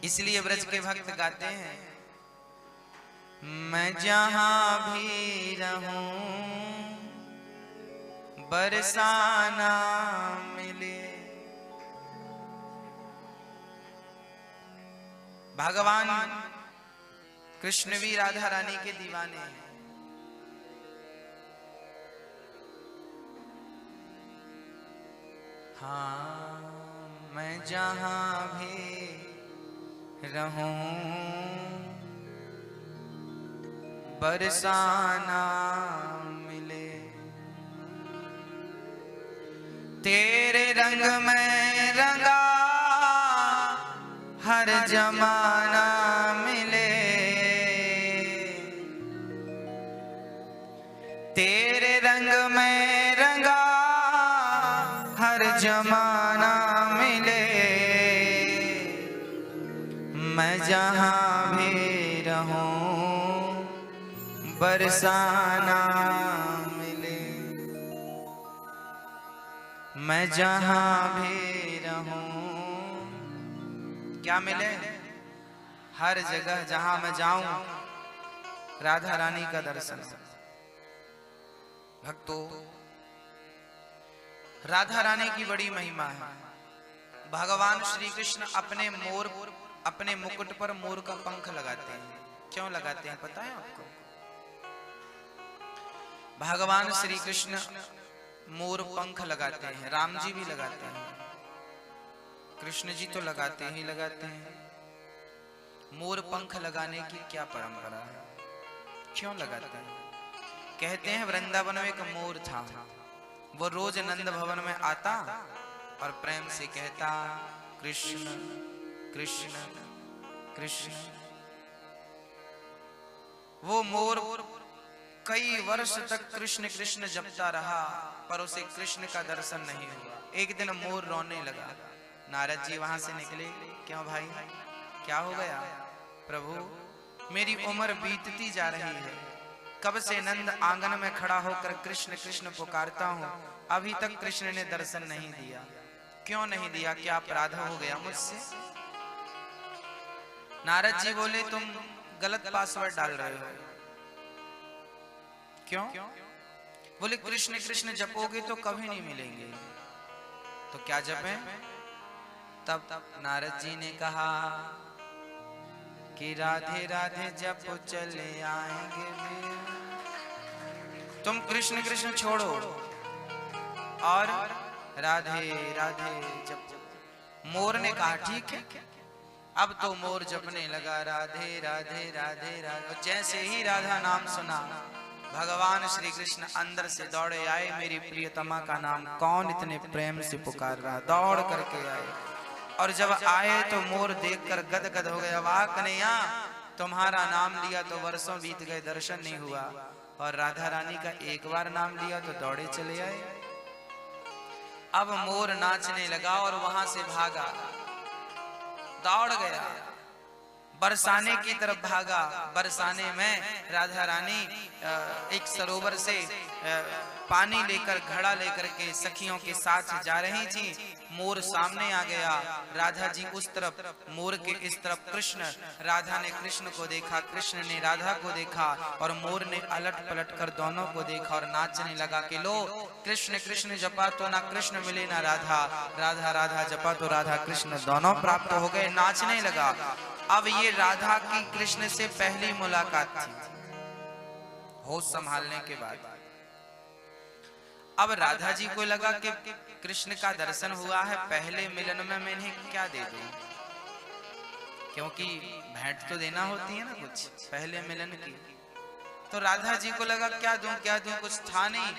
इसलिए ब्रज के भक्त गाते हैं, मैं जहां भी रहूं बरसाना मिले। भगवान कृष्ण भी राधा रानी के दीवाने हैं। हाँ, मैं जहां भी रहूं बरसाना मिले। तेरे रंग में रंगा हर जमाना मिले। तेरे रंग में रंगा हर जमाना मिले। मैं जहां भी रहूं बरसाना मिले। मैं जहां भी रहूं क्या मिले? हर जगह जहां मैं जाऊं राधा रानी का दर्शन। भक्तों, राधा रानी की बड़ी महिमा है। भगवान श्री कृष्ण अपने मुकुट पर मोर का पंख लगाते हैं। क्यों लगाते हैं पता है आपको? भगवान श्री कृष्ण मोर पंख लगाते हैं, राम जी भी लगाते हैं, कृष्ण जी तो लगाते ही लगाते हैं। मोर पंख लगाने की क्या परंपरा है? क्यों लगाते हैं? कहते हैं वृंदावन में एक मोर था, वो रोज नंद भवन में आता और प्रेम से कहता कृष्ण कृष्ण कृष्ण। वो मोर कई वर्ष तक कृष्ण कृष्ण जपता रहा, पर उसे कृष्ण का दर्शन नहीं हुआ। एक दिन मोर रोने लगा। नारद जी वहां से निकले, क्यों भाई क्या हो गया? प्रभु मेरी उम्र बीतती जा रही है, कब से नंद आंगन में खड़ा होकर कृष्ण कृष्ण पुकारता हूँ, अभी तक कृष्ण ने दर्शन नहीं दिया। क्यों नहीं दिया? क्या अपराध हो गया मुझसे? नारद जी बोले तुम गलत पासवर्ड डाल रहे हो। क्यों? बोले कृष्ण कृष्ण जपोगे तो कभी नहीं मिलेंगे। तो क्या जपें? तब नारद जी ने कहा कि राधे राधे जप चले आएंगे। तुम कृष्ण कृष्ण छोड़ो और राधे राधे जप। मोर ने कहा ठीक है। अब तो मोर जपने लगा राधे राधे राधे राधे। जैसे ही राधा नाम सुना, भगवान श्री कृष्ण अंदर से दौड़े आए। मेरी प्रियतमा का नाम कौन इतने प्रेम से पुकार रहा? दौड़ करके आए और जब आए तो मोर देखकर गदगद हो गया। वाह कन्हैया, तुम्हारा नाम लिया तो वर्षों बीत गए, दर्शन नहीं हुआ, और राधा रानी का एक बार नाम लिया तो दौड़े चले आए। अब मोर नाचने लगा और वहां से भागा, दौड़ गया, बरसाने की तरफ भागा। बरसाने में राधा रानी एक सरोवर से पानी लेकर, घड़ा लेकर के सखियों के साथ जा रही थी। मोर सामने आ गया, राधा जी उस तरफ, मोर के इस तरफ कृष्ण। राधा ने कृष्ण को देखा, कृष्ण ने राधा को देखा, और मोर ने अलट पलट कर दोनों को देखा और नाचने लगा कि लो कृष्ण कृष्ण जपा तो ना कृष्ण मिले ना राधा, राधा राधा जपा तो राधा कृष्ण दोनों प्राप्त हो गए। नाचने लगा। अब ये राधा की कृष्ण से पहली मुलाकात थी, होश संभालने के बाद। अब राधा जी को लगा कि कृष्ण का दर्शन हुआ है, पहले मिलन में मैं इन्हें क्या दे दूं, क्योंकि भेंट तो देना होती है ना कुछ पहले मिलन की। तो राधा जी को लगा क्या दूं क्या दूं, कुछ था नहीं।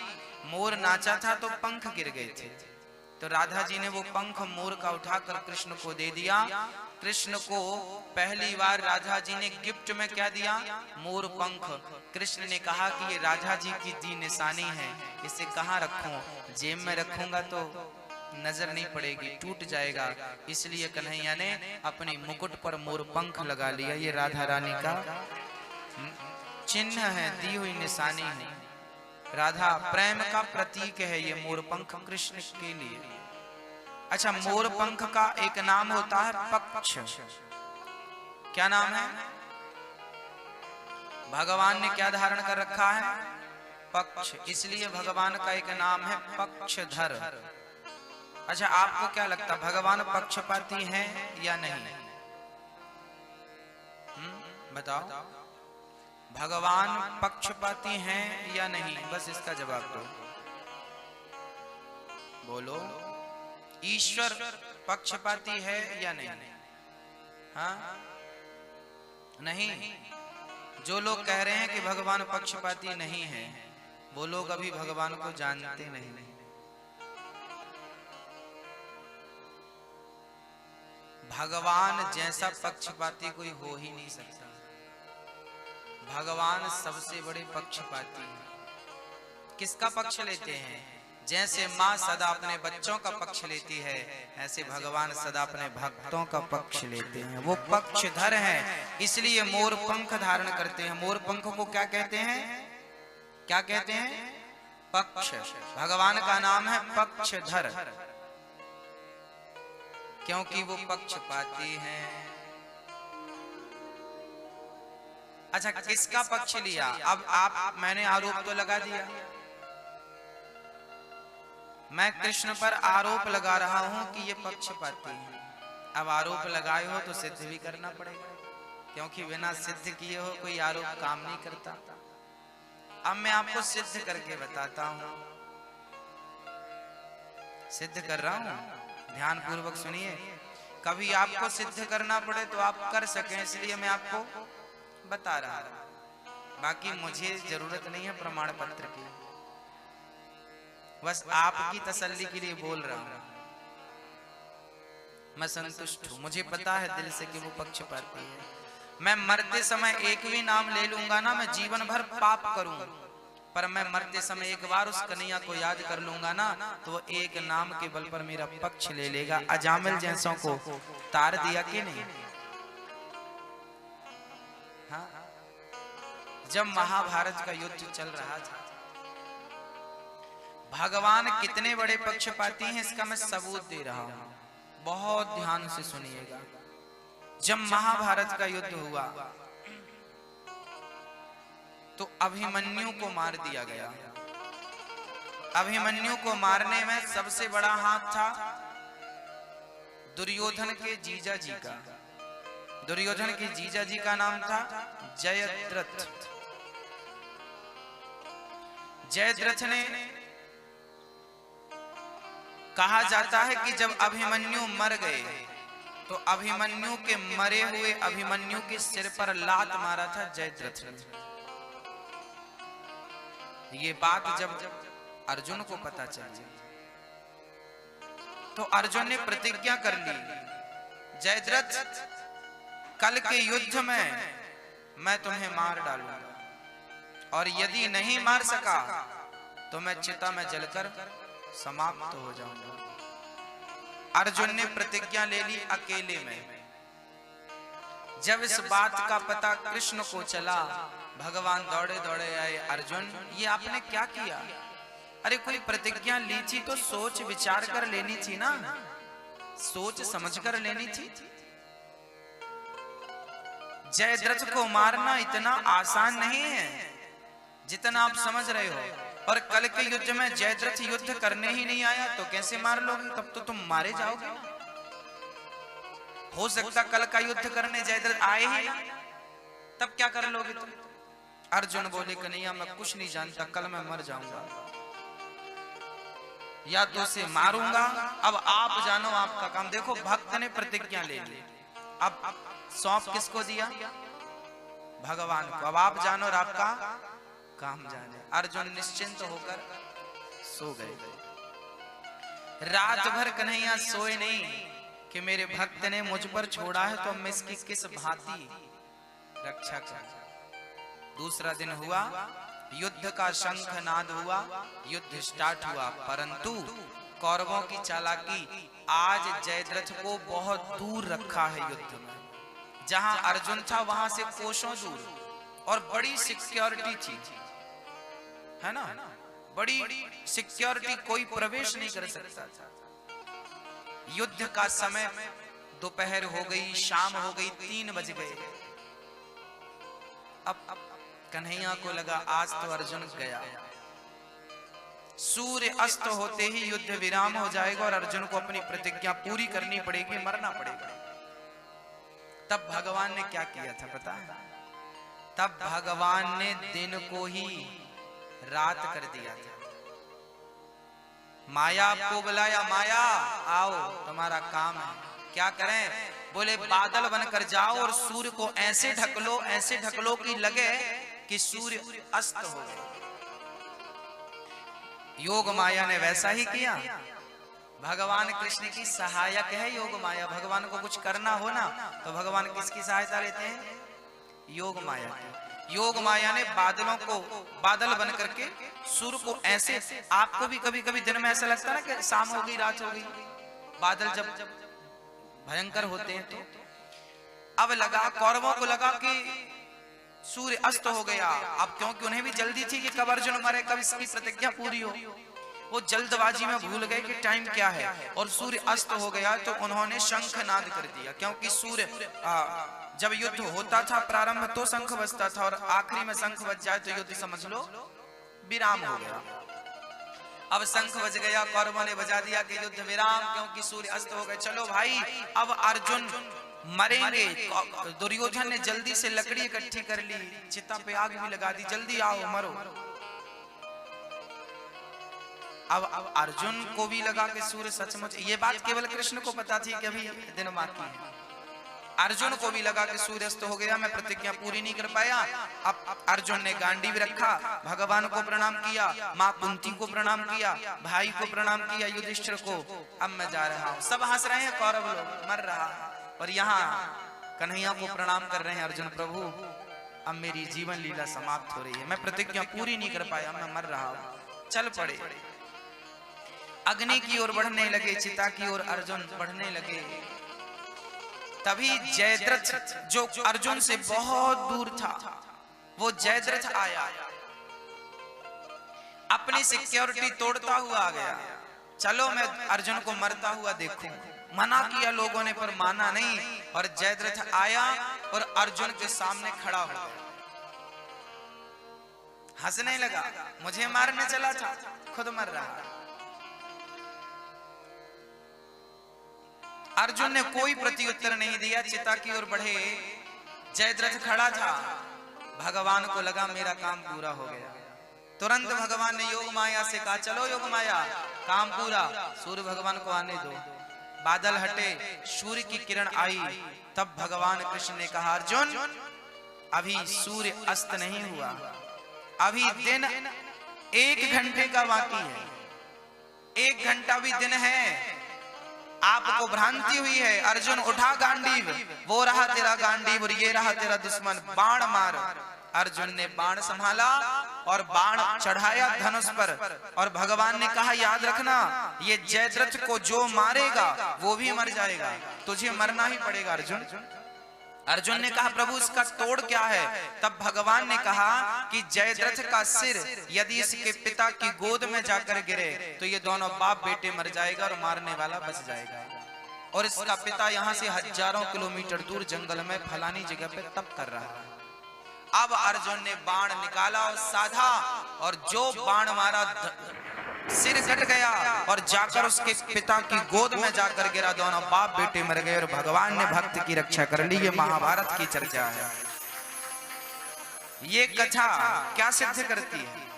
मोर नाचा था तो पंख गिर गए थे, तो राधा जी ने वो पंख मोर का उठाकर कृष्ण को दे दिया। कृष्ण को पहली बार राधा जी ने गिफ्ट में क्या दिया? मोर पंख। कृष्ण ने कहा कि ये राधा जी की दी निशानी है, इसे कहाँ रखूं? जेब में रखूंगा तो नजर नहीं पड़ेगी, टूट जाएगा। इसलिए कन्हैया ने अपने मुकुट पर मोर पंख लगा लिया। ये राधा रानी का चिन्ह है, दी हुई निशानी है। राधा प्रेम का प्रतीक है ये मोर पंख कृष्ण के लिए। अच्छा, मोर पंख का एक नाम होता है पक्ष। क्या नाम है? भगवान ने क्या धारण कर रखा है? पक्ष। इसलिए भगवान का एक नाम है पक्षधर। अच्छा, आपको क्या लगता भगवान पक्षपाती हैं या नहीं? बताओ, भगवान पक्षपाती हैं या नहीं? बस इसका जवाब दो, बोलो। ईश्वर पक्षपाती है या नहीं? हाँ, नहीं। जो लोग कह रहे हैं कि भगवान पक्षपाती नहीं है, वो लोग अभी भगवान को जानते नहीं। भगवान जैसा पक्षपाती कोई हो ही नहीं सकता। भगवान सबसे बड़े पक्षपाती हैं। किसका पक्ष लेते हैं? जैसे माँ सदा अपने बच्चों का पक्ष लेती है, ऐसे भगवान सदा अपने भक्तों का पक्ष लेते हैं। वो पक्षधर हैं, इसलिए मोर पंख धारण करते हैं। मोर पंख को क्या कहते हैं? क्या कहते हैं? पक्ष। भगवान का नाम है पक्षधर, क्योंकि वो पक्षपाती हैं। अच्छा, किसका पक्ष लिया? अब मैंने आरोप तो लगा दिया, मैं कृष्ण पर आरोप लगा रहा हूं कि ये पक्षपाती है। अब आरोप लगाए हो तो सिद्ध भी करना पड़ेगा, क्योंकि बिना सिद्ध किए हो कोई आरोप काम नहीं करता। अब मैं आपको सिद्ध करके बताता हूं, सिद्ध कर रहा हूं, ध्यान पूर्वक सुनिए। कभी आपको सिद्ध करना पड़े तो आप कर सकें, इसलिए मैं आपको बता रहा हूं। बाकी मुझे जरूरत नहीं है प्रमाण पत्र की, बस आपकी तसल्ली के लिए बोल रहा हूं। मैं संतुष्ट हूं, मुझे पता है दिल से कि वो पक्षपाती है। मैं मरते समय एक भी नाम ले लूंगा ना, मैं जीवन भर पाप करूं, पर मैं मरते समय एक बार उस कन्हैया को याद कर लूंगा ना, तो वो एक नाम के बल पर मेरा पक्ष ले लेगा। अजामिल जैसों को तार दिया कि नहीं? हाँ, जब महाभारत का युद्ध चल रहा था, भगवान कितने बड़े पक्षपाती हैं इसका मैं सबूत दे रहा हूं, बहुत ध्यान से सुनिएगा। जब महाभारत का युद्ध हुआ तो अभिमन्यु को मार दिया गया। अभिमन्यु को मारने में सबसे बड़ा हाथ था दुर्योधन के जीजा जी का। दुर्योधन के जीजा जी का नाम था जयद्रथ। जयद्रथ ने, कहा जाता है कि जब अभिमन्यु मर गए तो अभिमन्यु के मरे हुए अभिमन्यु के सिर पर लात मारा था जयद्रथ ने। ये बात जब अर्जुन को पता चली तो अर्जुन ने प्रतिज्ञा कर ली, जयद्रथ कल के युद्ध में मैं तुम्हें मार डालूंगा, और यदि नहीं मार सका तो मैं चिता में जलकर समाप्त हो जाऊंगा। अर्जुन ने प्रतिज्ञा ले ली अकेले में। जब इस बात का पता कृष्ण को चला, भगवान दौड़े दौड़े आए, अर्जुन ये आपने क्या किया? अरे कोई प्रतिज्ञा ली थी तो सोच विचार कर लेनी थी ना, सोच समझ कर लेनी थी। जयद्रथ को मारना इतना आसान नहीं है जितना आप समझ रहे हो। और कल के युद्ध में जयद्रथ युद्ध करने ही नहीं आया तो कैसे मार लोगे? तब तो तुम मारे जाओगे ना। हो सकता कल का युद्ध करने जयद्रथ आए ही ना, तब क्या कर लोगे तुम? अर्जुन बोले कन्हैया मैं कुछ नहीं जानता, कल मैं मर जाऊंगा, या तो उसे मारूंगा। अब आप जानो आपका काम। देखो भक्त ने प्रतिज्ञा ले ली, अब सौंप किसको दिया? भगवान को। अब आप जानो और आपका काम जाने। अर्जुन निश्चिंत होकर सो गए। रात भर कन्हैया सोए नहीं कि मेरे भक्त ने मुझ पर छोड़ा है तो मैं इसकी किस भांति रक्षा करूं। दूसरा दिन हुआ, युद्ध का शंख नाद हुआ, युद्ध स्टार्ट हुआ, परंतु कौरवों की चालाकी, आज जयद्रथ को बहुत दूर रखा है युद्ध में। जहां अर्जुन था वहां से कोसों दूर, और बड़ी सिक्योरिटी थी, है ना, बड़ी सिक्योरिटी, कोई प्रवेश नहीं कर सकता था। युद्ध का समय दोपहर हो गई, शाम हो गई, 3 बज गए। अब कन्हैया को लगा आज तो अर्जुन गया। सूर्य अस्त होते ही युद्ध विराम हो जाएगा और अर्जुन को अपनी प्रतिज्ञा पूरी करनी पड़ेगी, मरना पड़ेगा। तब भगवान ने क्या किया था पता है? तब भगवान ने दिन को ही रात कर दिया था। माया आपको बुलाया, माया आओ तुम्हारा काम है। क्या करें? बोले बादल बनकर जाओ और सूर्य को ऐसे ढक लो, ऐसे ढक लो कि लगे कि सूर्य अस्त हो गया। योग माया ने वैसा ही किया। भगवान कृष्ण की सहायक है योग माया। भगवान को कुछ करना हो ना तो भगवान किसकी सहायता लेते हैं? योग माया की। योग माया ने बादलों को बादल बन करके सूर्य को ऐसे, आपको भी कभी कभी दिन में ऐसा लगता है ना कि शाम हो गई, रात हो गई, बादल जब भयंकर होते हैं। तो अब लगा, कौरवों को लगा कि सूर्य अस्त हो गया। अब क्योंकि उन्हें भी जल्दी थी कि कब अर्जुन मरे, कब इसकी प्रतिज्ञा पूरी हो, वो जल्दबाजी में भूल गए कि टाइम क्या है और सूर्य अस्त हो गया। तो उन्होंने शंखनाद कर दिया, क्योंकि सूर्य जब युद्ध होता था प्रारंभ तो शंख बजता था और आखिरी में शंख बज जाए तो युद्ध समझ लो विराम हो गया। अब शंख बज गया, कौरवों ने बजा दिया कि युद्ध विराम, क्योंकि सूर्य अस्त हो गए। चलो भाई अब अर्जुन मरेंगे। दुर्योधन ने जल्दी से लकड़ी इकट्ठी कर ली, चिता पे आग भी लगा दी, जल्दी आओ मरो। अब अर्जुन को भी लगा कि सूर्य सचमुच, ये बात केवल कृष्ण को पता थी कि अभी दिन बाकी है। अर्जुन को भी लगा कि सूर्य अस्त हो गया, मैं प्रतिज्ञा पूरी नहीं कर पाया। अब अर्जुन ने गांडीव रखा, भगवान को प्रणाम किया, माँ कुंती को प्रणाम किया, भाई को प्रणाम किया, युधिष्ठिर को। अब मैं जा रहा हूँ। सब हंस रहे हैं, कौरव लोग मर रहा, और यहाँ कन्हैया को प्रणाम कर रहे हैं अर्जुन, प्रभु अब मेरी जीवन लीला समाप्त हो रही है, मैं प्रतिज्ञा पूरी नहीं कर पाया, मैं मर रहा हूँ। चल पड़े, अग्नि की ओर बढ़ने लगे, चिता की ओर अर्जुन बढ़ने लगे। तभी जयद्रथ जो अर्जुन से बहुत दूर था, वो जयद्रथ आया, अपनी सिक्योरिटी तोड़ता हुआ आ गया। चलो मैं अर्जुन को मरता हुआ देखूं। मना किया लोगों ने पर माना नहीं, और जयद्रथ आया और अर्जुन के सामने खड़ा हो गया, हंसने लगा, मुझे मारने चला था, खुद मर रहा। अर्जुन ने कोई प्रत्युत्तर नहीं दिया, चिता की ओर बढ़े। जयद्रथ खड़ा था, भगवान को लगा मेरा काम पूरा हो गया। तुरंत भगवान ने योग माया से कहा, चलो योग माया काम पूरा, सूर्य भगवान को आने दो। बादल हटे, सूर्य की किरण आई। तब भगवान कृष्ण ने कहा, अर्जुन अभी सूर्य अस्त नहीं हुआ, अभी दिन 1 घंटे का बाकी है, 1 घंटा भी दिन है। आपको भ्रांति हुई है। अर्जुन उठा गांडीव, वो रहा तेरा गांडीव और ये रहा तेरा दुश्मन, बाण मार। अर्जुन ने बाण संभाला और बाण चढ़ाया धनुष पर, और भगवान ने कहा याद रखना, ये जयद्रथ को जो मारेगा वो भी मर जाएगा, तुझे मरना ही पड़ेगा अर्जुन। अर्जुन ने कहा प्रभु इसका तोड़ क्या है? तब भगवान ने कहा कि जयद्रथ का सिर यदि इसके पिता की गोद में जाकर गिरे तो ये दोनों बाप बेटे मर जाएगा और मारने वाला बच जाएगा। और इसका पिता यहाँ से हजारों किलोमीटर दूर जंगल में फलानी जगह पे तप कर रहा है। अब अर्जुन ने बाण निकाला और साधा, और जो बाण मारा सिर कट गया और जाकर उसके पिता की गोद में जाकर गिरा, दोनों बाप बेटे मर गए और भगवान ने भक्त की रक्षा कर ली। ये महाभारत की चर्चा है। ये कथा क्या सिद्ध करती है?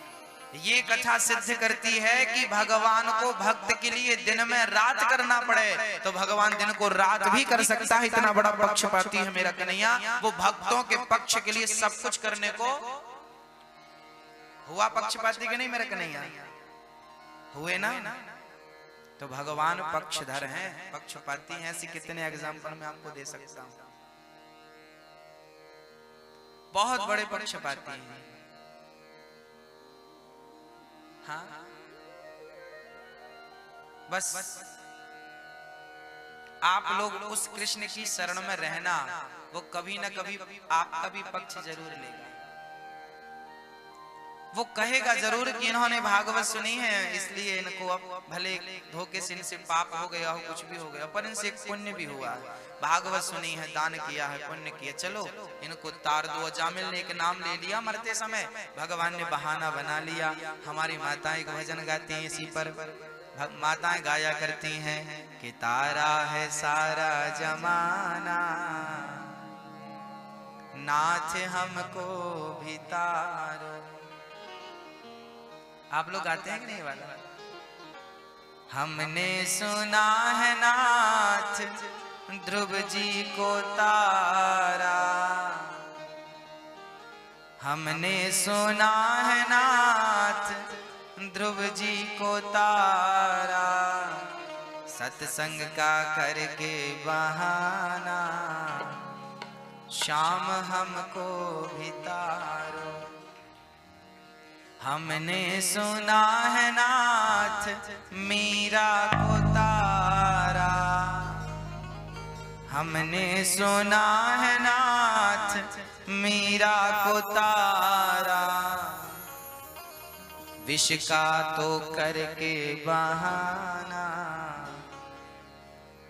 ये कथा सिद्ध करती है कि भगवान को भक्त के लिए दिन में रात करना पड़े तो भगवान दिन को रात भी कर सकता है। इतना बड़ा पक्षपाती है मेरा कन्हैया, वो भक्तों के पक्ष के लिए सब कुछ करने को हुआ पक्षपाती के नहीं मेरा कन्हैया हुए ना। तो भगवान पक्षधर हैं, पक्षपाती हैं। ऐसे कितने एग्जाम्पल मैं आपको दे सकता हूं, बहुत बड़े पक्षपाती हैं। हाँ बस आप लोग उस कृष्ण की शरण में रहना, वो कभी ना कभी आपका भी पक्ष जरूर लेगा। वो कहेगा जरूर कि इन्होंने भागवत सुनी है, इसलिए इनको अब भले धोखे से इनसे पाप हो गया हो, कुछ भी हो गया, पर इनसे एक पुण्य भी हुआ है, भागवत सुनी है, दान किया है, पुण्य किया, चलो इनको तार दो। जामिल ने एक नाम ले लिया मरते समय, भगवान ने बहाना बना लिया। हमारी माताएं एक भजन गाती हैं इसी पर, माताएं गाया करती हैं कि तारा है सारा जमाना, नाथ हमको भी तारो। आप लोग गाते हैं कि नहीं वाला? हमने सुना है नाथ ध्रुव जी को तारा, हमने सुना है नाथ ध्रुव जी को तारा, सत्संग का करके बहाना, शाम हमको भी तारो। हमने सुना है नाथ मीरा को तारा, हमने सुना है नाथ मीरा को तारा, विष का तो करके बहाना,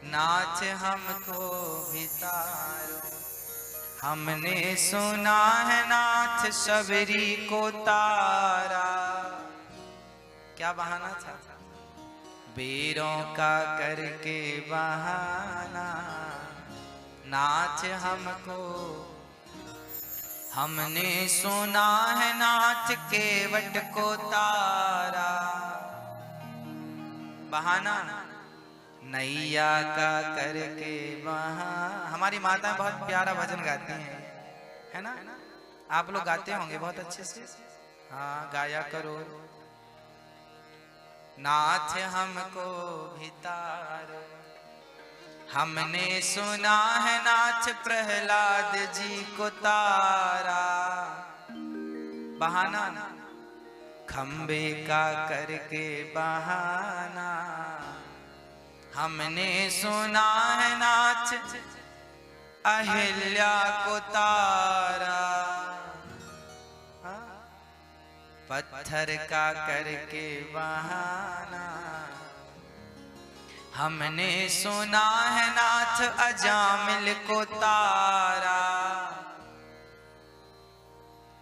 नाथ हमको भी तारो। हमने सुना है नाथ शबरी को तारा, क्या बहाना था? बेरों का करके बहाना, नाथ हमको। हमने सुना है नाथ केवट को तारा, बहाना नैया का करके वहाँ। हमारी माताएं बहुत प्यारा भजन गाती हैं, है ना? आप लोग गाते होंगे बहुत अच्छे से, हाँ गाया करो। नाथ हमको भी तारो। हमने सुना है नाथ प्रहलाद जी को तारा, बहाना खंबे का करके बहाना। हमने सुना है नाथ अहिल्या को तारा, पत्थर का करके बहाना। हमने सुना है नाथ अजामिल को तारा,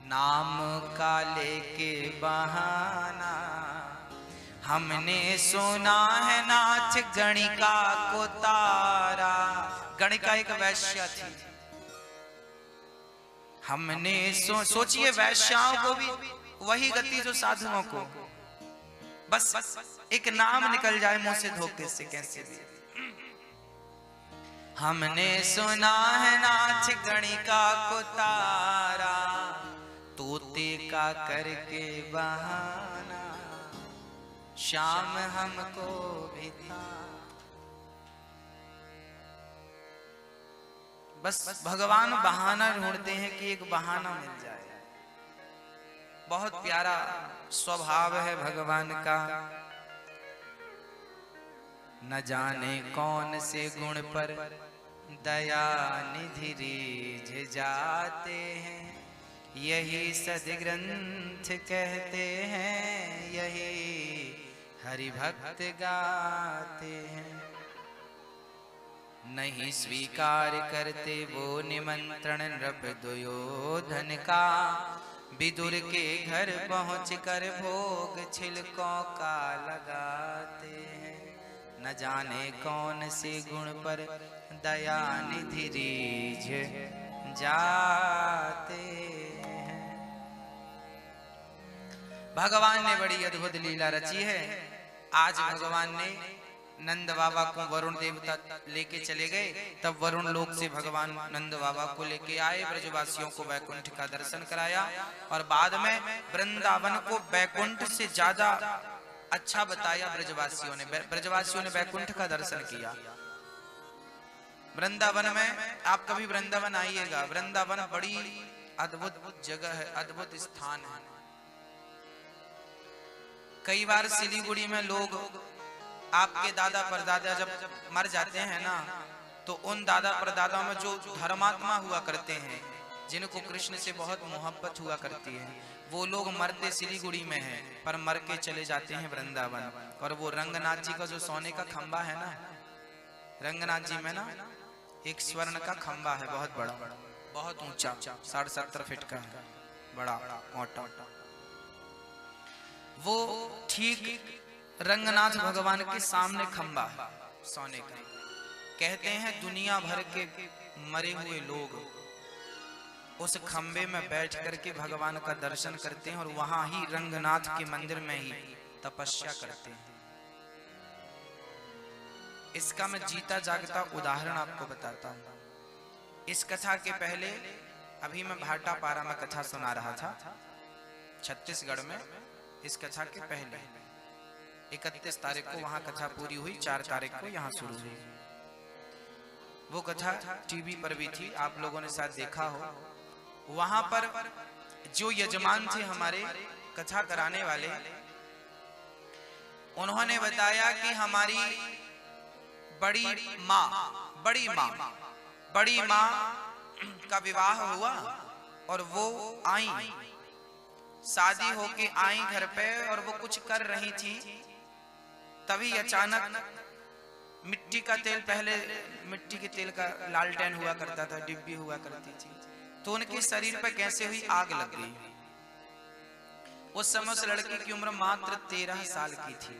नाम का लेके बहाना। हमने सुना है नाथ गणिका को तारा, गणिका एक वैश्या थी। हमने सोचिए वैश्याओं को भी वही गति जो साधुओं को, बस एक नाम निकल जाए मुंह से धोखे से कैसे भी। हमने सुना है नाथ गणिका को तारा, तोते का करके बहाना। शाम हमको भी था। बस भगवान बहाना ढूंढते हैं कि एक बहाना मिल जाए। बहुत प्यारा स्वभाव है भगवान का। न जाने कौन से गुण पर दया निधि रीझ जाते हैं, यही सद्ग्रंथ कहते हैं, यही हरि भक्त गाते हैं। नहीं स्वीकार करते वो निमंत्रण नृप दुर्योधन का, विदुर के घर पहुँच कर भोग छिलकों का लगाते हैं। न जाने कौन से गुण पर दया निधि रीझ जाते हैं। भगवान ने बड़ी अद्भुत लीला रची है। आज भगवान ने नंद बाबा को वरुण देवता लेके चले गए, तब वरुण लोक से भगवान नंद बाबा को लेके आए, ब्रजवासियों को वैकुंठ का दर्शन कराया और बाद में वृंदावन को वैकुंठ से ज्यादा अच्छा बताया ब्रजवासियों ने। ब्रजवासियों ने वैकुंठ का दर्शन किया। वृंदावन में आप कभी वृंदावन आइएगा, वृंदावन बड़ी अद्भुत जगह है, अद्भुत स्थान है। कई बार सिलीगुड़ी में लोग आपके दादा परदादा जब मर जाते हैं ना, तो उन दादा परदादा में जो धर्मात्मा हुआ करते हैं, जिनको कृष्ण से बहुत मोहब्बत हुआ करती है, वो लोग मरते सिलीगुड़ी में हैं पर मर के चले जाते हैं वृंदावन। और वो रंगनाथ जी का जो सोने का खंबा है ना, रंगनाथ जी में ना एक स्वर्ण का खंबा है, बहुत बड़ा, बहुत ऊंचा, 70.5 फीट का है, बड़ा मोटा। वो ठीक रंगनाथ भगवान के सामने खंबा है सोने का। कहते हैं दुनिया भर के मरे हुए लोग उस खंबे में बैठ करके भगवान का दर्शन करते हैं और वहां ही रंगनाथ के मंदिर में ही तपस्या करते हैं। इसका मैं जीता जागता उदाहरण आपको बताता हूं। इस कथा के पहले अभी मैं भाटापारा में कथा सुना रहा था, छत्तीसगढ़ में। इस कथा के पहले 31 तारीख को वहां कथा पूरी हुई, 4 तारीख को यहां शुरू हुई। वो कथा टीवी पर भी थी, आप लोगों ने शायद देखा हो। वहां पर जो यजमान थे हमारे कथा कराने वाले, उन्होंने बताया कि हमारी बड़ी माँ का विवाह हुआ और वो आई, शादी होके आई घर पे, और वो कुछ कर रही थी। तभी अचानक मिट्टी का तेल, पहले मिट्टी के तेल का लालटेन हुआ करता था, डिब्बी हुआ करती थी, तो उनके शरीर पर कैसे हुई आग लग गई। उस समय उस लड़की की उम्र मात्र 13 साल की थी।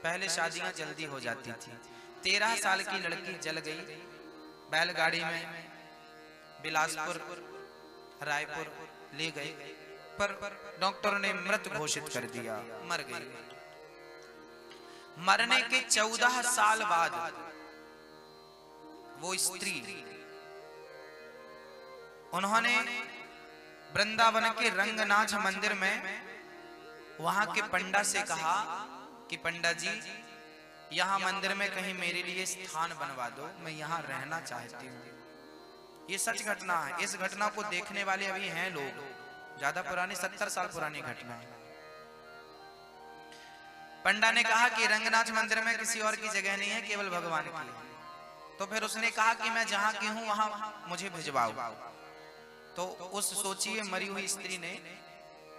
पहले शादियां जल्दी हो जाती थी। 13 साल की लड़की जल गई। बैलगाड़ी में बिलासपुर रायपुर ले गए, पर डॉक्टर ने मृत घोषित कर दिया, मर गई। मरने के 14 साल बाद वो स्त्री, उन्होंने वृंदावन के रंगनाथ मंदिर में वहां के पंडा से कहा कि पंडा जी, यहाँ मंदिर में कहीं मेरे लिए स्थान बनवा दो, मैं यहाँ रहना चाहती हूँ। ये सच घटना है। इस घटना को देखने वाले अभी हैं लोग, ज्यादा पुरानी, 70 साल पुरानी घटना है। पंडा ने कहा कि रंगनाथ मंदिर में किसी और की जगह नहीं है, केवल भगवान की है। तो फिर उसने कहा कि मैं जहां की हूं वहां मुझे भिजवाओ। तो उस सोचिए मरी हुई स्त्री ने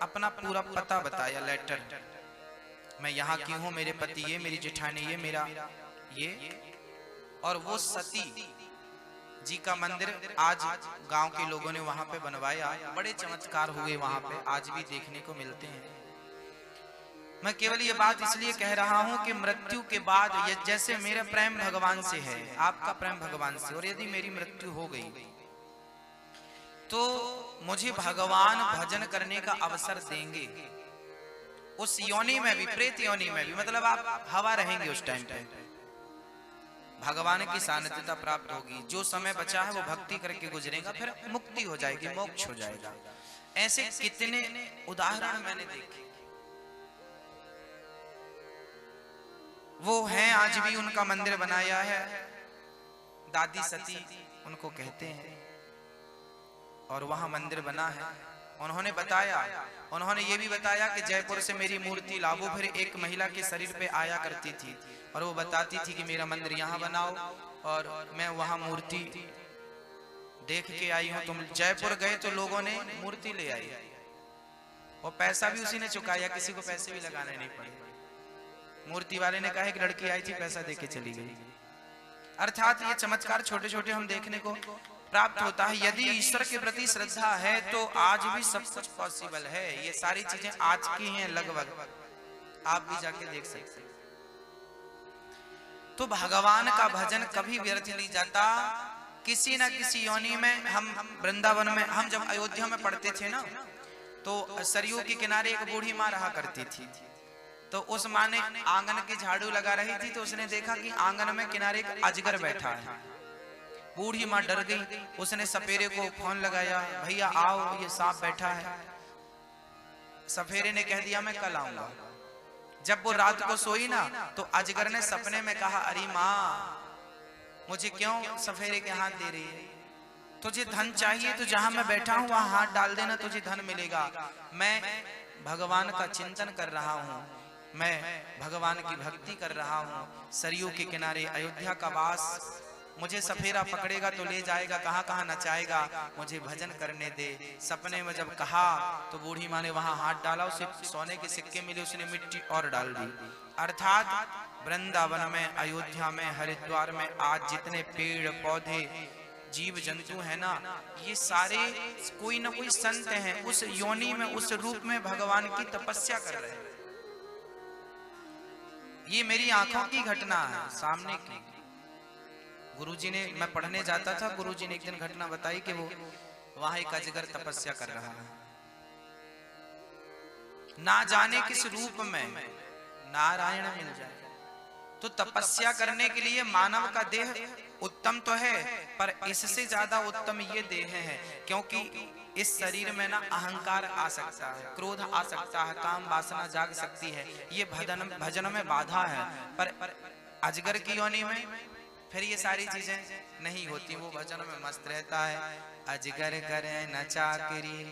अपना पूरा पता बताया, लेटर, मैं यहाँ की हूँ, मेरे पति ये, मेरी जेठानी ये, मेरा ये। और वो सती जी का मंदिर आज गांव के लोगों ने वहां पे बनवाया। बड़े चमत्कार हुए वहां पे, आज भी देखने को मिलते हैं। मैं केवल ये बात इसलिए कह रहा हूं कि मृत्यु के बाद, जैसे मेरा प्रेम भगवान से है, आपका प्रेम भगवान से, और यदि मेरी मृत्यु हो गई तो मुझे भगवान भजन करने का अवसर देंगे। उस योनि में भी, प्रेत योनि में भी, मतलब आप हवा रहेंगे उस टाइम पे, भगवान की सानिध्यता प्राप्त होगी। जो समय बचा है वो भक्ति करके गुजरेगा, फिर मुक्ति हो जाएगी, मोक्ष हो जाएगा। ऐसे कितने उदाहरण मैंने देखे। वो हैं, आज भी उनका मंदिर बनाया है, दादी सती उनको कहते हैं, और वहां मंदिर बना है। उन्होंने बताया, उन्होंने ये भी बताया कि जयपुर से मेरी मूर्ति लावो। फिर एक महिला के शरीर पे आया करती थी और वो बताती थी कि मेरा मंदिर यहाँ बनाओ, और मैं वहां मूर्ति देख के आई हूँ। तुम जयपुर गए तो लोगों ने मूर्ति ले आई, और पैसा भी उसी ने चुकाया, किसी को पैसे भी लगाने नहीं पड़े। मूर्ति वाले ने कहा एक लड़की आई थी, पैसा दे के चली गई। अर्थात ये चमत्कार छोटे छोटे हम देखने को प्राप्त होता है। यदि ईश्वर के प्रति श्रद्धा है तो आज भी सब कुछ पॉसिबल है। ये सारी चीजें आज की हैं लगभग, आप भी जाके देख सकते हैं। तो भगवान का भजन कभी व्यर्थ नहीं जाता। किसी न किसी योनि में, हम वृंदावन में, हम जब अयोध्या में पढ़ते थे ना, तो सरयू के किनारे एक बूढ़ी माँ रहा करती थी। तो उस माँ ने आंगन के झाड़ू लगा रही थी, तो उसने देखा कि आंगन में किनारे एक अजगर बैठा है। बूढ़ी माँ डर गई, उसने सपेरे को फोन लगाया, भैया आओ, ये सांप बैठा है। सपेरे ने कह दिया मैं कल आऊंगा। जब वो रात को सोई ना, तो अजगर ने सपने में कहा, अरे माँ मुझे क्यों सपेरे के हाथ दे रही है? तुझे धन चाहिए तो जहां मैं बैठा हूं वहां हाथ डाल देना, तुझे धन मिलेगा। मैं भगवान का चिंतन कर रहा हूं, मैं भगवान की भक्ति कर रहा हूं। सरयू के किनारे अयोध्या का वास मुझे सफेरा पकड़ेगा तो ले जाएगा, कहाँ कहाँ नचाएगा, मुझे भजन करने दे। सपने में जब कहा तो बूढ़ी माँ ने वहां हाथ डाला, उसे सोने के सिक्के मिले, उसने मिट्टी और डाल दी। अर्थात वृंदावन में, अयोध्या में, हरिद्वार में आज जितने पेड़ पौधे जीव जंतु है ना, ये सारे कोई ना कोई संत हैं, उस योनि में, उस रूप में भगवान की तपस्या कर रहे हैं। ये मेरी आंखों की घटना है, सामने की। गुरुजी ने, मैं पढ़ने जाता था, गुरुजी ने एक दिन घटना बताई कि वो वहां एक अजगर तपस्या कर रहा है, ना जाने किस रूप में नारायण मिल जाए। तो तपस्या करने के लिए मानव का देह उत्तम तो है, पर इससे ज्यादा उत्तम ये देह है, क्योंकि इस शरीर में ना अहंकार आ सकता है, क्रोध आ सकता है, काम वासना जाग सकती है, ये भजन में बाधा है। पर अजगर की योनि में फिर ये सारी चीजें नहीं होती, वो भजन में मस्त रहता है। अजगर करे न चाकरी,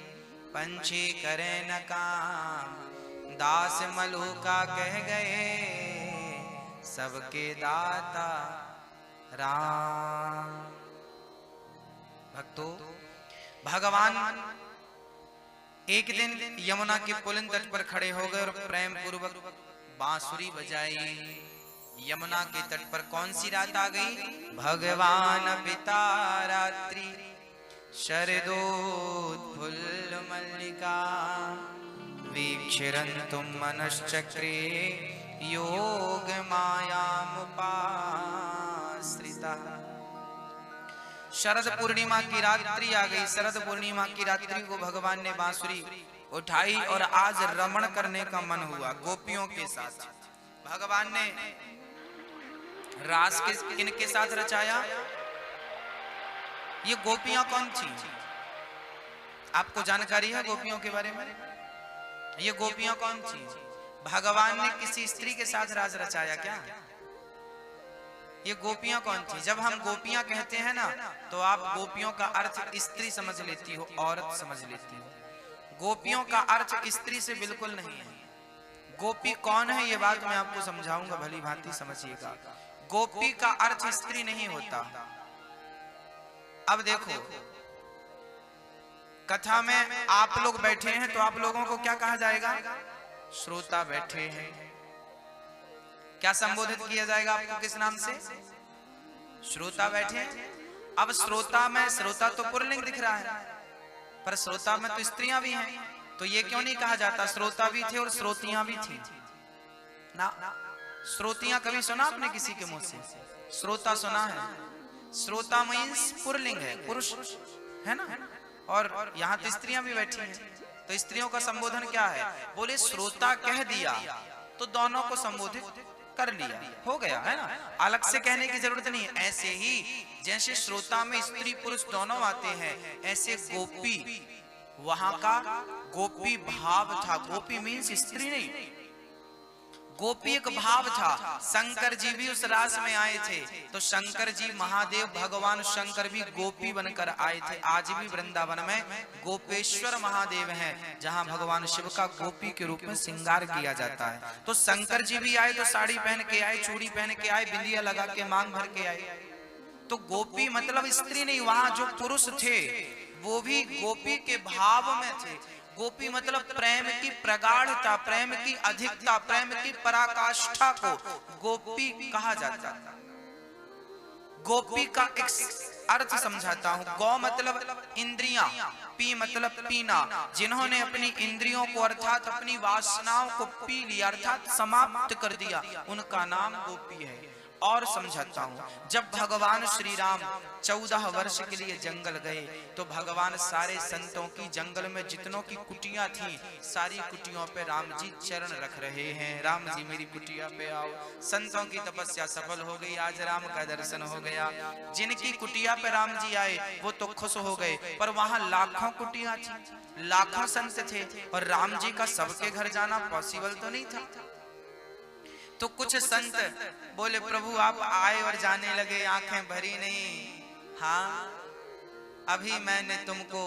पंछी करे न काम, दास मलूका कह गए, सबके दाता राम। भक्तों, भगवान एक दिन यमुना के पुलिन तट पर खड़े हो गए और प्रेम पूर्वक बांसुरी बजाई। यमुना के तट पर कौन सी रात आ गई? भगवान पिता रात्रि, शरदोत्फुल्ल मल्लिका, वीक्षरन्तुं मनश्चक्रे योग मायामुपाश्रिता। शरद पूर्णिमा की रात्रि आ गई। शरद पूर्णिमा की रात्रि को भगवान ने बांसुरी उठाई और आज रमण करने का मन हुआ गोपियों के साथ। भगवान ने रास किनके साथ रचाया? ये गोपियां कौन थी? आपको जानकारी है गोपियों के बारे में? ये गोपियां कौन थी? भगवान ने किसी स्त्री के साथ राज रचाया क्या? ये गोपियां कौन थी? जब हम गोपियां कहते हैं ना, तो आप गोपियों का अर्थ स्त्री समझ लेती हो, औरत समझ लेती हो। गोपियों का अर्थ स्त्री से बिल्कुल नहीं है। गोपी कौन है ये बात मैं आपको समझाऊंगा, भली भांति समझिएगा। गोपी का अर्थ स्त्री नहीं होता। अब देखो, कथा में आप लोग बैठे हैं तो आप लोगों को क्या कहा जाएगा? श्रोता बैठे हैं। क्या संबोधित किया जाएगा आपको? किस नाम से? श्रोता बैठे हैं। अब श्रोता में, श्रोता तो पुल्लिंग दिख रहा है, पर श्रोता में तो स्त्रियां भी हैं, तो ये क्यों नहीं कहा जाता श्रोता भी थे और श्रोतियां भी थी ना? श्रोतियां कभी सुना आपने किसी के मुंह से? श्रोता सुना है। श्रोता मीन्स पुल्लिंग है, पुरुष है ना, और यहाँ तो स्त्रियां भी बैठी हैं, तो स्त्रियों का संबोधन क्या है? बोले श्रोता कह दिया तो दोनों को संबोधित कर लिया, हो गया है ना, अलग से कहने की जरूरत नहीं। ऐसे ही जैसे श्रोता में स्त्री पुरुष दोनों आते हैं, ऐसे गोपी, वहां का गोपी भाव था। गोपी मीन्स स्त्री नहीं, गोपी एक भाव था। शंकर जी भी उस रास में आए थे, तो शंकर जी महादेव भगवान शंकर भी गोपी बनकर आए थे। आज भी वृंदावन में गोपेश्वर महादेव हैं, जहां भगवान शिव का गोपी के रूप में श्रृंगार किया जाता है। तो शंकर जी भी आए तो साड़ी पहन के आए, चूड़ी पहन के आए, बिंदिया लगा के मांग भर के आए। तो गोपी मतलब स्त्री नहीं, वहां जो पुरुष थे वो भी गोपी के भाव में थे। गोपी मतलब प्रेम की प्रगाढ़ता, प्रेम की अधिकता, प्रेम की पराकाष्ठा को गोपी कहा जाता है। गोपी का एक अर्थ समझाता हूं। गौ मतलब इंद्रियां, पी मतलब पीना। जिन्होंने अपनी इंद्रियों को अर्थात अपनी वासनाओं को पी लिया, अर्थात समाप्त कर दिया, उनका नाम गोपी है। और समझाता हूं, जब भगवान श्री राम 14 वर्ष के लिए जंगल गए, तो भगवान सारे संतों की, जंगल में जितनों की कुटियां थी, सारी कुटियों पे राम जी चरण रख रहे हैं। राम जी मेरी कुटिया पे आओ। संतों की तपस्या सफल हो गई, आज राम का दर्शन हो गया। जिनकी कुटिया पे राम जी आए वो तो खुश हो गए, पर वहां लाखों कुटियां थी, लाखों संत थे, और राम जी का सबके घर जाना पॉसिबल तो नहीं था। तो कुछ संत बोले प्रभु आप आए और जाने लगे, आंखें भरी नहीं। हाँ, अभी मैंने तुमको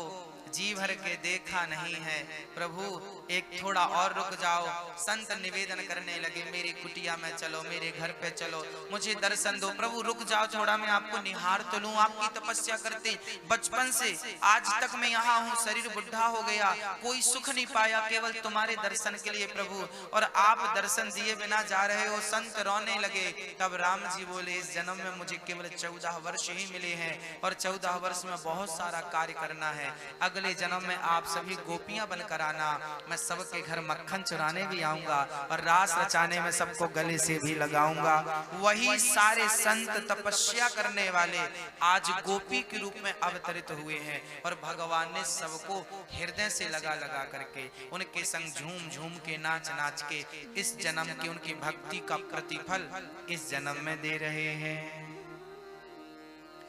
जी भर के देखा नहीं है। प्रभु एक थोड़ा और रुक जाओ। संत निवेदन करने लगे, मेरी कुटिया में चलो, मेरे घर पे चलो, मुझे दर्शन दो। प्रभु रुक जाओ थोड़ा, मैं आपको निहार तो लूं। आपकी तपस्या करते बचपन से आज तक मैं यहाँ हूँ, शरीर बुढ़ा हो गया, कोई सुख नहीं पाया, केवल तुम्हारे दर्शन के लिए प्रभु, और आप दर्शन दिए बिना जा रहे हो। संत रोने लगे। तब राम जी बोले, इस जन्म में मुझे केवल 14 वर्ष ही मिले हैं और 14 वर्ष में बहुत सारा कार्य करना है। अगले जन्म में आप सभी गोपियां बनकर आना, मैं सबके घर मक्खन चुराने भी आऊंगा और रास रचाने में सबको गले से भी लगाऊंगा। वही सारे संत तपस्या करने वाले आज गोपी के रूप में अवतरित हुए हैं और भगवान ने सबको हृदय से लगा लगा करके उनके संग झूम झूम के नाच नाच के इस जन्म की उनकी भक्ति का प्रतिफल इस जन्म में दे रहे हैं।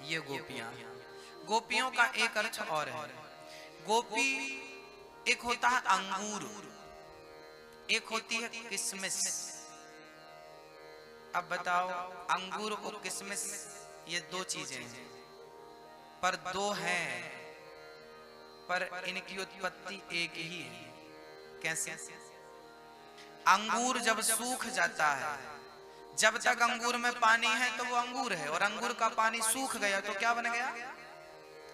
ये गोपियां, गोपियों का एक अर्थ और है। गोपी एक होता है अंगूर, एक होती है किसमिस। अब बताओ, अंगूर और किसमिस ये दो चीजें हैं, पर दो हैं, पर इनकी उत्पत्ति एक ही है। कैसे? अंगूर जब सूख जाता है, जब तक अंगूर में पानी है तो वो अंगूर है, और अंगूर का पानी सूख गया तो क्या बन गया?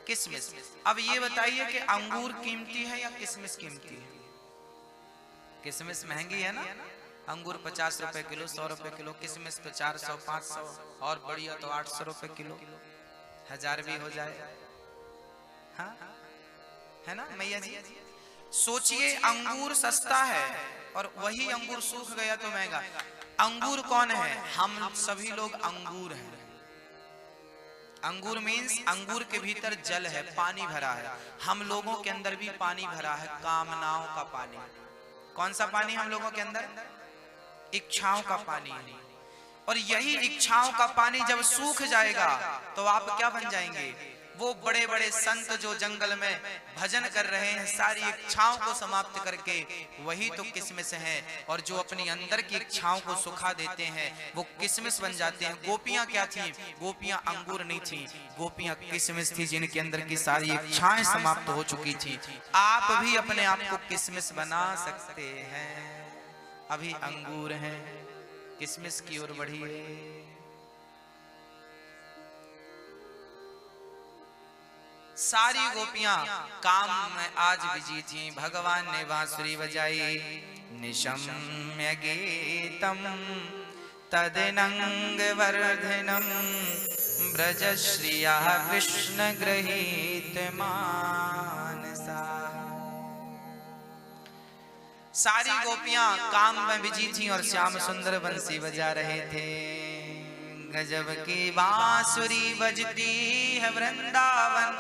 किसमिस। अब ये बताइए कि अंगूर कीमती है या किसमिस कीमती है? किसमिस महंगी है ना, अंगूर 50 रुपए किलो, 100 रुपए किलो, किसमिस तो 400, 500 और बढ़िया तो 800 रुपए किलो, 1000 भी हो जाए। हाँ है ना मैया जी? सोचिए, अंगूर सस्ता है और वही अंगूर सूख गया तो महंगा। अंगूर कौन है? हम सभी लोग अंगूर हैं। अंगूर मीन्स अंगूर के भीतर जल है, पानी भरा है। हम लोगों के अंदर भी पानी भरा है, कामनाओं का पानी। कौन सा पानी हम लोगों के अंदर? इच्छाओं का पानी। और यही इच्छाओं का पानी जब सूख जाएगा तो आप क्या बन जाएंगे? वो बड़े बड़े संत जो जंगल में भजन कर रहे हैं, सारी इच्छाओं को समाप्त करके, वही तो किसमिस है। और जो अपनी अंदर की इच्छाओं को सुखा देते हैं वो किसमिस बन जाते हैं। गोपियां क्या थी? गोपियां अंगूर नहीं थी, गोपियां किसमिस थी, जिनके अंदर की सारी इच्छाएं समाप्त हो चुकी थी। आप भी अपने आप को किसमिस बना सकते हैं। अभी अंगूर हैं, किसमिस की ओर बढ़िए। सारी गोपियां काम में आज बिजी थी। भगवान ने बांसुरी बजाई, निशम्य गीतम तदनंग वर्धनम ब्रजश्रिया कृष्ण गृहीत मानसा। सारी गोपियां काम में बिजी थी और श्याम सुंदर बंसी बजा रहे थे। गजब की बांसुरी बजती है वृंदावन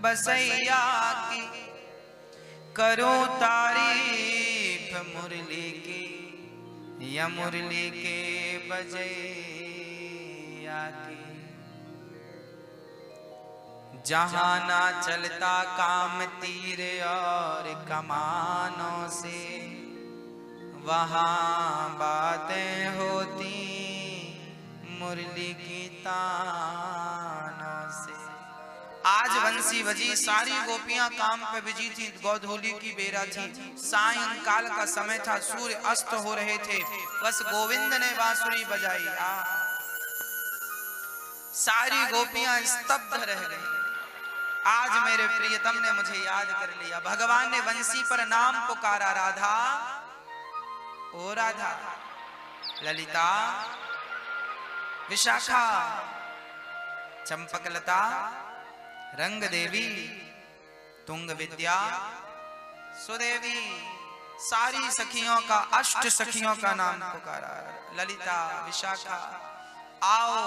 बसैया की, करो तारीफ मुरली की या मुरली के बजैया की। जहां ना चलता काम तीर और कमानों से, वहां बातें होती मुरली की तानों से। आज बंसी बजी, सारी गोपियां काम पे बिजी थी। गोधूली की बेरा थी, सायंकाल का समय था, सूर्य अस्त हो रहे थे। बस गोविंद ने बांसुरी बजाई, सारी गोपियां स्तब्ध रह गई। आज मेरे प्रियतम ने मुझे याद कर लिया। भगवान ने बंसी पर नाम पुकारा, राधा ओ राधा, ललिता, विशाखा, चंपकलता, रंग देवी, तुंग विद्या, सुदेवी। सारी सखियों का, अष्ट सखियों का नाम पुकारा। ललिता, विशाखा, आओ